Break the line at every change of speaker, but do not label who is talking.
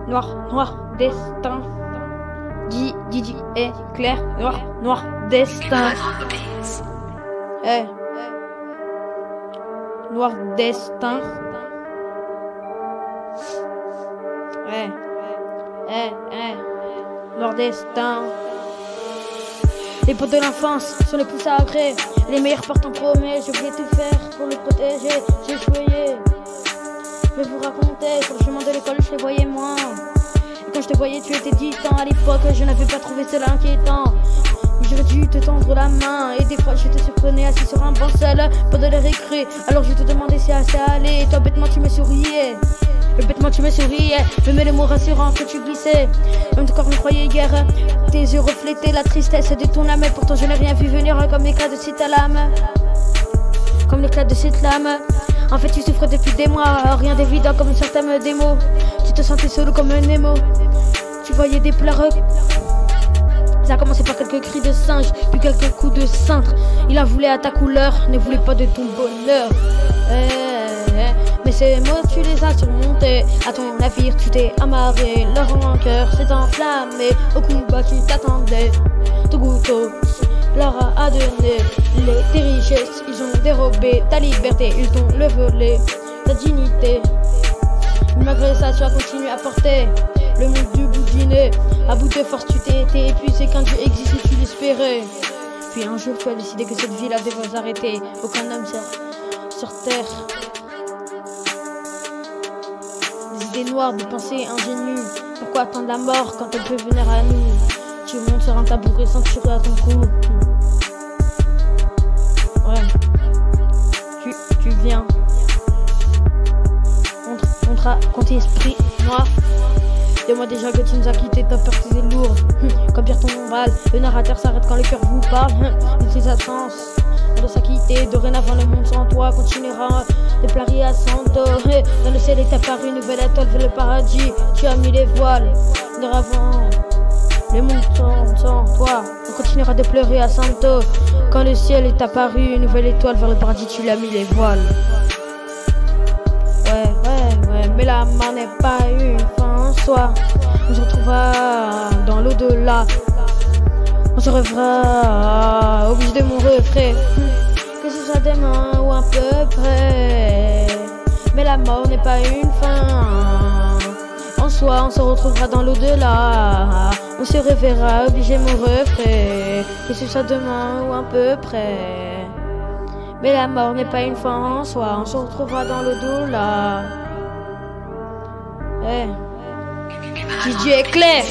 noir, noir, destin. Didi est clair, noir, noir, destin. Eh. Noir destin. Noir destin. Les potes de l'enfance sont les plus sacrés. Les meilleurs partent en premier. Je voulais tout faire pour le protéger. J'ai échoué. Je vais vous raconter. Sur le chemin de l'école, je les voyais moins. Et quand je te voyais, tu étais distant. À l'époque, je n'avais pas trouvé cela inquiétant. J'aurais dû te tendre la main. Et des fois, je te surprenais assis sur un banc seul pendant les récré. Alors je te demandais si ça allait. Et toi, bêtement, tu me souriais. Et bêtement, tu me souriais. Même les mots rassurants que tu glissais. Même ton corps me croyait guère. Tes yeux reflétaient la tristesse de ton âme. Pourtant, je n'ai rien vu venir comme l'éclat de cette lame. Comme l'éclat de cette lame. En fait, tu souffres depuis des mois. Rien d'évident comme certaines démos. Tu te sentais solo comme un émo. Tu voyais des pleurs. Ça a commencé par quelques cris de singe, puis quelques coups de cintre. Il en voulait à ta couleur, ne voulait pas de ton bonheur. Mais ces mots, tu les as surmontés. À ton navire, tu t'es amarré. Leur rancœur s'est enflammé. Au coup bas, tu t'attendais. Ton couteau leur a donné tes richesses. Ils ont dérobé ta liberté. Ils t'ont le volé, ta dignité. Malgré ça, tu as continué à porter le monde du bout du nez. À bout de force, tu t'es épuisé quand Dieu existait, tu l'espérais. Puis un jour, tu as décidé que cette vie-là devait s'arrêter. Aucun homme sur terre. Des idées noires, des pensées ingénues. Pourquoi attendre la mort quand elle peut venir à nous? Tu montes sur un tabouret sans tirer à ton cou. Ouais. Tu viens. Contre esprit noir. Dis-moi déjà que tu nous as quittés, ta peur c'est lourd. Comme Pierre ton moral, le narrateur s'arrête quand le cœur vous parle. De tes absences, on doit s'acquitter. Dorénavant le monde sans toi continuera de plarier à Santo. Dans le ciel est apparu une nouvelle étoile vers le paradis. Tu as mis les voiles, dorénavant le monde sans toi. On continuera de pleurer à Santo. Quand le ciel est apparu une nouvelle étoile vers le paradis, tu lui as mis les voiles. Ouais, mais la mort n'est pas une fin en soi. On se retrouvera dans l'au-delà. On se reverra au bout de mon refrain. Que ce soit demain ou à peu près. Mais la mort n'est pas une fin en soi. On se retrouvera dans l'au-delà. On se reverra au bout de mon refrain. Que ce soit demain ou à peu près. Mais la mort n'est pas une fin en soi. On se retrouvera dans l'au-delà. DJ est clair.